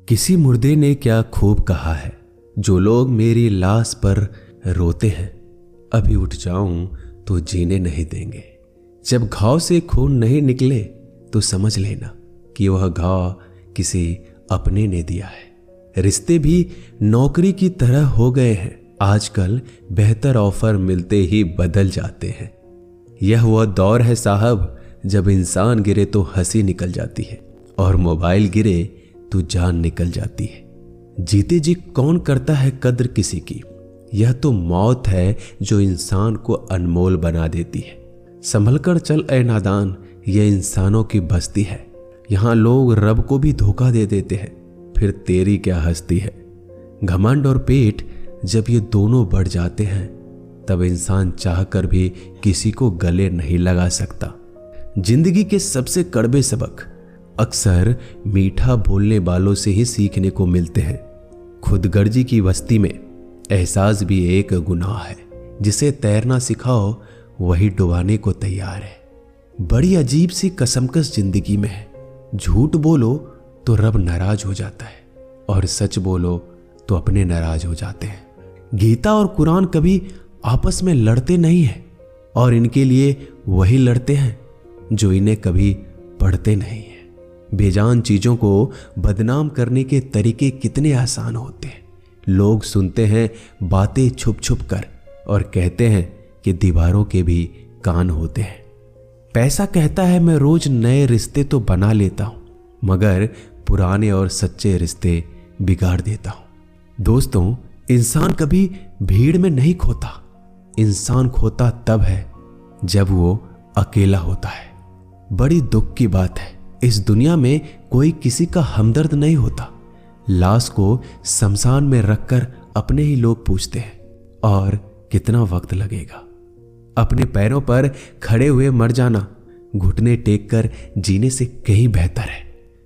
किसी मुर्दे ने क्या खूब कहा है, जो लोग मेरी लाश पर रोते हैं, अभी उठ जाऊं तो जीने नहीं देंगे। जब घाव से खून नहीं निकले तो समझ लेना कि वह घाव किसी अपने ने दिया है। रिश्ते भी नौकरी की तरह हो गए हैं, आजकल बेहतर ऑफर मिलते ही बदल जाते हैं। यह वह दौर है साहब, जब इंसान गिरे तो हंसी निकल जाती है और मोबाइल गिरे तो जान निकल जाती है। जीते जी कौन करता है कद्र किसी की, यह तो मौत है जो इंसान को अनमोल बना देती है। संभल कर चल ए नादान, यह इंसानों की बस्ती है। यहाँ लोग रब को भी धोखा दे देते हैं, फिर तेरी क्या हस्ती है। घमंड और पेट जब ये दोनों बढ़ जाते हैं, तब इंसान चाहकर भी किसी को गले नहीं लगा सकता। जिंदगी के सबसे कड़वे सबक अक्सर मीठा बोलने वालों से ही सीखने को मिलते हैं। खुदगर्जी की बस्ती में एहसास भी एक गुनाह है, जिसे तैरना सिखाओ वही डुबाने को तैयार है। बड़ी अजीब सी कसमकस जिंदगी में है। झूठ बोलो तो रब नाराज हो जाता है और सच बोलो तो अपने नाराज हो जाते हैं। गीता और कुरान कभी आपस में लड़ते नहीं हैं, और इनके लिए वही लड़ते हैं जो इन्हें कभी पढ़ते नहीं हैं। बेजान चीजों को बदनाम करने के तरीके कितने आसान होते हैं। लोग सुनते हैं बातें छुप छुप कर और कहते हैं कि दीवारों के भी कान होते हैं। पैसा कहता है मैं रोज नए रिश्ते तो बना लेता हूं, मगर पुराने और सच्चे रिश्ते बिगाड़ देता हूं। दोस्तों, इंसान कभी भीड़ में नहीं खोता। इंसान खोता तब है जब वो अकेला होता है। बड़ी दुख की बात है, इस दुनिया में कोई किसी का हमदर्द नहीं होता। लाश को शमशान में रखकर अपने ही लोग पूछते हैं, और कितना वक्त लगेगा। अपने पैरों पर खड़े हुए मर जाना घुटने टेक कर जीने से कहीं बेहतर है।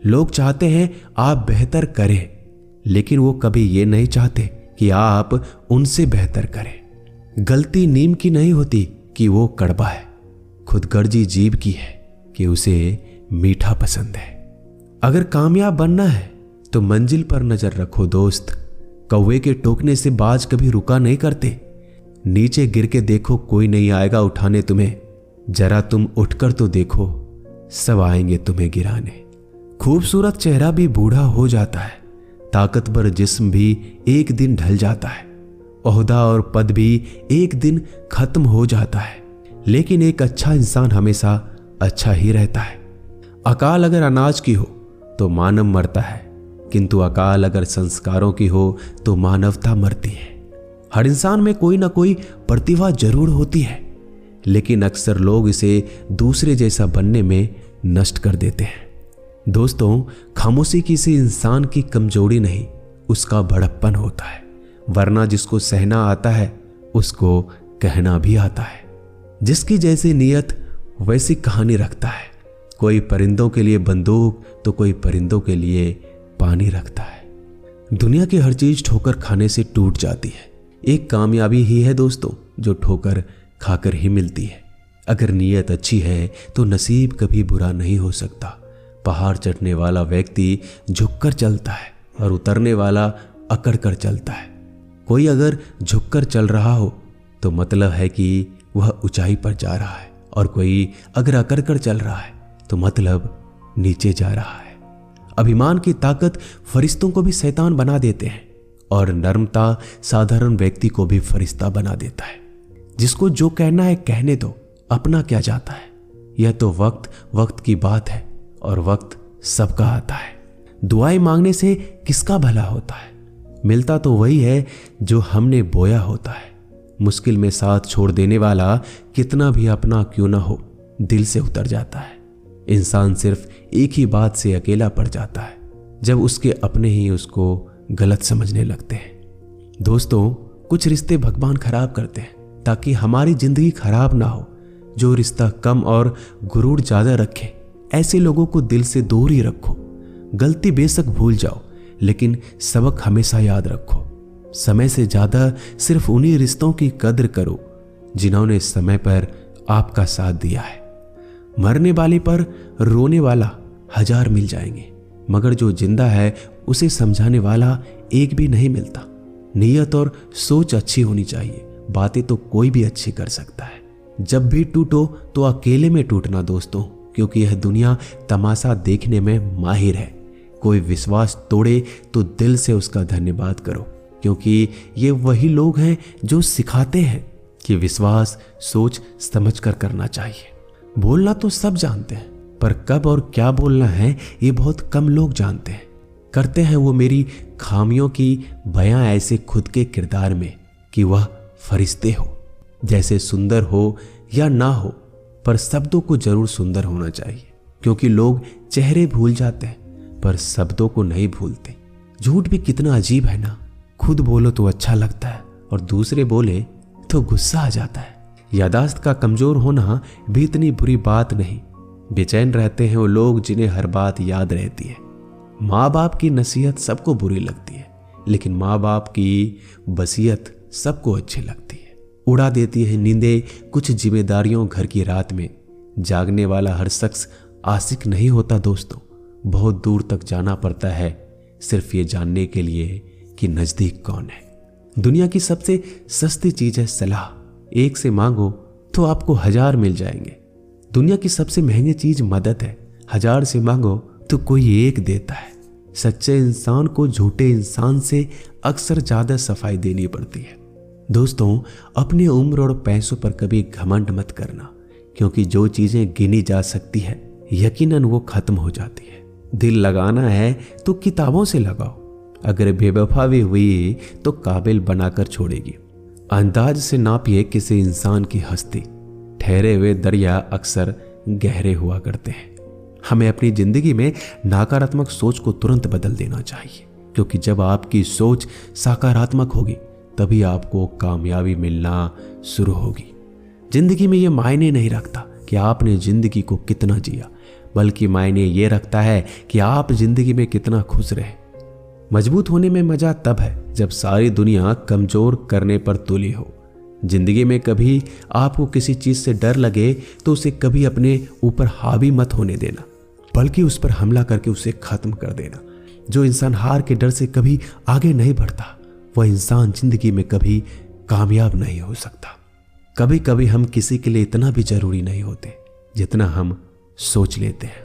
लोग चाहते हैं आप बेहतर करें, लेकिन वो कभी ये नहीं चाहते कि आप उनसे बेहतर करें। गलती नीम की नहीं होती कि वो कड़वा है, खुदगर्जी जीभ की है कि उसे मीठा पसंद है। अगर कामयाब बनना है तो मंजिल पर नजर रखो दोस्त। कौवे के टोकने से बाज कभी रुका नहीं करते। नीचे गिर के देखो, कोई नहीं आएगा उठाने तुम्हें। जरा तुम उठकर तो देखो, सब आएंगे तुम्हें गिराने। खूबसूरत चेहरा भी बूढ़ा हो जाता है, ताकतवर जिस्म भी एक दिन ढल जाता है, ओहदा और पद भी एक दिन खत्म हो जाता है, लेकिन एक अच्छा इंसान हमेशा अच्छा ही रहता है। अकाल अगर अनाज की हो तो मानव मरता है, किंतु अकाल अगर संस्कारों की हो तो मानवता मरती है। हर इंसान में कोई ना कोई प्रतिभा जरूर होती है, लेकिन अक्सर लोग इसे दूसरे जैसा बनने में नष्ट कर देते हैं। दोस्तों, खामोशी किसी इंसान की कमजोरी नहीं, उसका बड़प्पन होता है। वरना जिसको सहना आता है उसको कहना भी आता है। जिसकी जैसी नीयत वैसी कहानी रखता है। कोई परिंदों के लिए बंदूक तो कोई परिंदों के लिए पानी रखता है। दुनिया की हर चीज ठोकर खाने से टूट जाती है। एक कामयाबी ही है दोस्तों, जो ठोकर खाकर ही मिलती है। अगर नीयत अच्छी है तो नसीब कभी बुरा नहीं हो सकता। पहाड़ चढ़ने वाला व्यक्ति झुककर चलता है और उतरने वाला अकड़ कर चलता है। कोई अगर झुककर चल रहा हो तो मतलब है कि वह ऊंचाई पर जा रहा है, और कोई अगर अकड़ कर चल रहा है तो मतलब नीचे जा रहा है। अभिमान की ताकत फरिश्तों को भी शैतान बना देते हैं, और नर्मता साधारण व्यक्ति को भी फरिश्ता बना देता है। जिसको जो कहना है कहने दो, अपना क्या जाता है। यह तो वक्त की बात है, और वक्त सबका आता है। दुआएं मांगने से किसका भला होता है? मिलता तो वही है जो हमने बोया होता है। मुश्किल में साथ छोड़ देने वाला कितना भी अपना क्यों ना हो, दिल से उतर जाता है। इंसान सिर्फ एक ही बात से अकेला पड़ जाता है, जब उसके अपने ही उसको गलत समझने लगते हैं। दोस्तों, कुछ रिश्ते भगवान खराब करते हैं ताकि हमारी जिंदगी खराब ना हो। जो रिश्ता कम और गुरूर ज्यादा रखे, ऐसे लोगों को दिल से दूर ही रखो। गलती बेशक भूल जाओ, लेकिन सबक हमेशा याद रखो। समय से ज्यादा सिर्फ उन्हीं रिश्तों की कद्र करो जिन्होंने समय पर आपका साथ दिया है। मरने वाले पर रोने वाला 1000 मिल जाएंगे, मगर जो जिंदा है उसे समझाने वाला एक भी नहीं मिलता। नीयत और सोच अच्छी होनी चाहिए, बातें तो कोई भी अच्छी कर सकता है। जब भी टूटो तो अकेले में टूटना दोस्तों, क्योंकि यह दुनिया तमाशा देखने में माहिर है। कोई विश्वास तोड़े तो दिल से उसका धन्यवाद करो, क्योंकि ये वही लोग हैं जो सिखाते हैं कि विश्वास सोच समझ कर करना चाहिए। बोलना तो सब जानते हैं, पर कब और क्या बोलना है ये बहुत कम लोग जानते हैं। करते हैं वो मेरी खामियों की बयां ऐसे खुद के किरदार में कि वह फरिश्ते हो। जैसे सुंदर हो या ना हो, पर शब्दों को जरूर सुंदर होना चाहिए, क्योंकि लोग चेहरे भूल जाते हैं पर शब्दों को नहीं भूलते। झूठ भी कितना अजीब है ना, खुद बोलो तो अच्छा लगता है और दूसरे बोले तो गुस्सा आ जाता है। यादाश्त का कमजोर होना भी इतनी बुरी बात नहीं। बेचैन रहते हैं वो लोग जिन्हें हर बात याद रहती है। माँ बाप की नसीहत सबको बुरी लगती है, लेकिन माँ बाप की वसीयत सबको अच्छी लगती है। उड़ा देती है नींदें कुछ जिम्मेदारियों घर की रात में। जागने वाला हर शख्स आशिक नहीं होता दोस्तों। बहुत दूर तक जाना पड़ता है सिर्फ ये जानने के लिए कि नजदीक कौन है। दुनिया की सबसे सस्ती चीज है सलाह। एक से मांगो तो आपको 1000 मिल जाएंगे। दुनिया की सबसे महंगी चीज मदद है। 1000 से मांगो तो कोई एक देता है। सच्चे इंसान को झूठे इंसान से अक्सर ज्यादा सफाई देनी पड़ती है। दोस्तों, अपनी उम्र और पैसों पर कभी घमंड मत करना, क्योंकि जो चीजें गिनी जा सकती है यकीनन वो खत्म हो जाती है। दिल लगाना है तो किताबों से लगाओ। अगर बेवफा भी हुई तो काबिल बनाकर छोड़ेगी। अंदाज से नापिए किसी इंसान की हस्ती। ठहरे हुए दरिया अक्सर गहरे हुआ करते हैं। हमें अपनी जिंदगी में नकारात्मक सोच को तुरंत बदल देना चाहिए, क्योंकि जब आपकी सोच सकारात्मक होगी तभी आपको कामयाबी मिलना शुरू होगी। जिंदगी में यह मायने नहीं रखता कि आपने जिंदगी को कितना जिया, बल्कि मायने ये रखता है कि आप जिंदगी में कितना खुश रहे। मजबूत होने में मजा तब है जब सारी दुनिया कमजोर करने पर तुली हो। जिंदगी में कभी आपको किसी चीज से डर लगे तो उसे कभी अपने ऊपर हावी मत होने देना, बल्कि उस पर हमला करके उसे खत्म कर देना। जो इंसान हार के डर से कभी आगे नहीं बढ़ता, वह इंसान जिंदगी में कभी कामयाब नहीं हो सकता। कभी कभी हम किसी के लिए इतना भी जरूरी नहीं होते जितना हम सोच लेते हैं।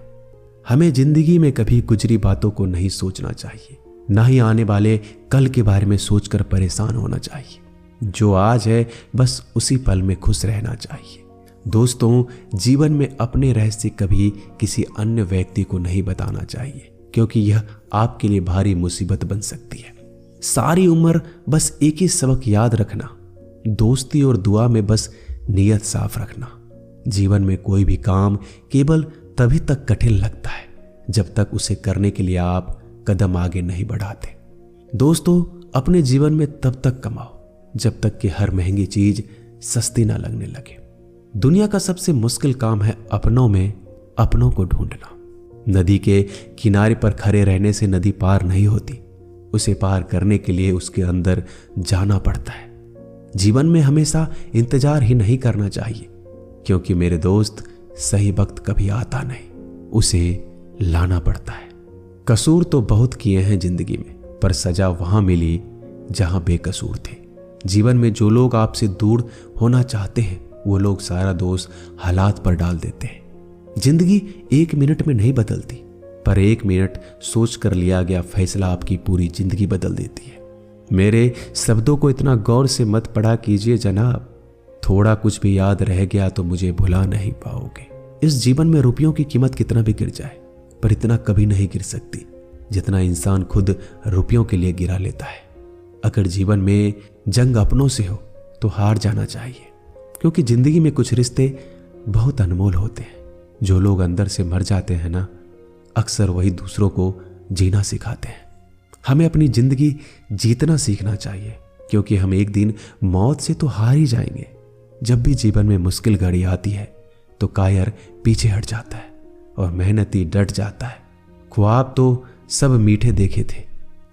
हमें जिंदगी में कभी गुजरी बातों को नहीं सोचना चाहिए, ना ही आने वाले कल के बारे में सोचकर परेशान होना चाहिए। जो आज है बस उसी पल में खुश रहना चाहिए। दोस्तों, जीवन में अपने रहस्य कभी किसी अन्य व्यक्ति को नहीं बताना चाहिए, क्योंकि यह आपके लिए भारी मुसीबत बन सकती है। सारी उम्र बस एक ही सबक याद रखना, दोस्ती और दुआ में बस नीयत साफ रखना। जीवन में कोई भी काम केवल तभी तक कठिन लगता है जब तक उसे करने के लिए आप कदम आगे नहीं बढ़ाते। दोस्तों, अपने जीवन में तब तक कमाओ जब तक कि हर महंगी चीज सस्ती ना लगने लगे। दुनिया का सबसे मुश्किल काम है अपनों में अपनों को ढूंढना। नदी के किनारे पर खड़े रहने से नदी पार नहीं होती, उसे पार करने के लिए उसके अंदर जाना पड़ता है। जीवन में हमेशा इंतजार ही नहीं करना चाहिए, क्योंकि मेरे दोस्त सही वक्त कभी आता नहीं, उसे लाना पड़ता है। कसूर तो बहुत किए हैं जिंदगी में, पर सजा वहां मिली जहां बेकसूर थे। जीवन में जो लोग आपसे दूर होना चाहते हैं वो लोग सारा दोष हालात पर डाल देते हैं। जिंदगी 1 मिनट में नहीं बदलती, पर 1 मिनट सोच कर लिया गया फैसला आपकी पूरी जिंदगी बदल देती है। मेरे शब्दों को इतना गौर से मत पढ़ा कीजिए जनाब, थोड़ा कुछ भी याद रह गया तो मुझे भुला नहीं पाओगे। इस जीवन में रुपयों की कीमत कितना भी गिर जाए, पर इतना कभी नहीं गिर सकती जितना इंसान खुद रुपयों के लिए गिरा लेता है। अगर जीवन में जंग अपनों से हो तो हार जाना चाहिए, क्योंकि जिंदगी में कुछ रिश्ते बहुत अनमोल होते हैं। जो लोग अंदर से मर जाते हैं ना, अक्सर वही दूसरों को जीना सिखाते हैं। हमें अपनी जिंदगी जीतना सीखना चाहिए, क्योंकि हम एक दिन मौत से तो हार ही जाएंगे। जब भी जीवन में मुश्किल घड़ी आती है तो कायर पीछे हट जाता है और मेहनती डट जाता है। ख्वाब तो सब मीठे देखे थे,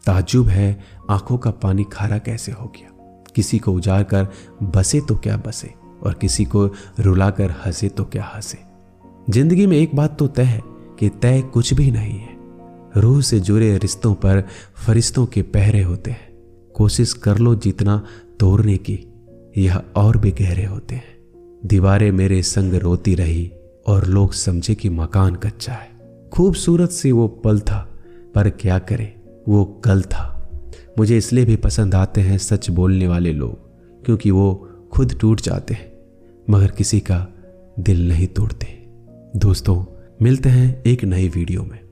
ताज्जुब है आंखों का पानी खारा कैसे हो गया। किसी को उजाड़ कर बसे तो क्या बसे, और किसी को रुलाकर हंसे तो क्या हंसे। जिंदगी में एक बात तो तय है कि तय कुछ भी नहीं है। रूह से जुड़े रिश्तों पर फरिश्तों के पहरे होते हैं। कोशिश कर लो जितना तोड़ने की, यह और भी गहरे होते हैं। दीवारें मेरे संग रोती रही और लोग समझे कि मकान कच्चा है। खूबसूरत सी वो पल था, पर क्या करे वो कल था। मुझे इसलिए भी पसंद आते हैं सच बोलने वाले लोग, क्योंकि वो खुद टूट जाते हैं मगर किसी का दिल नहीं तोड़ते। दोस्तों, मिलते हैं एक नई वीडियो में।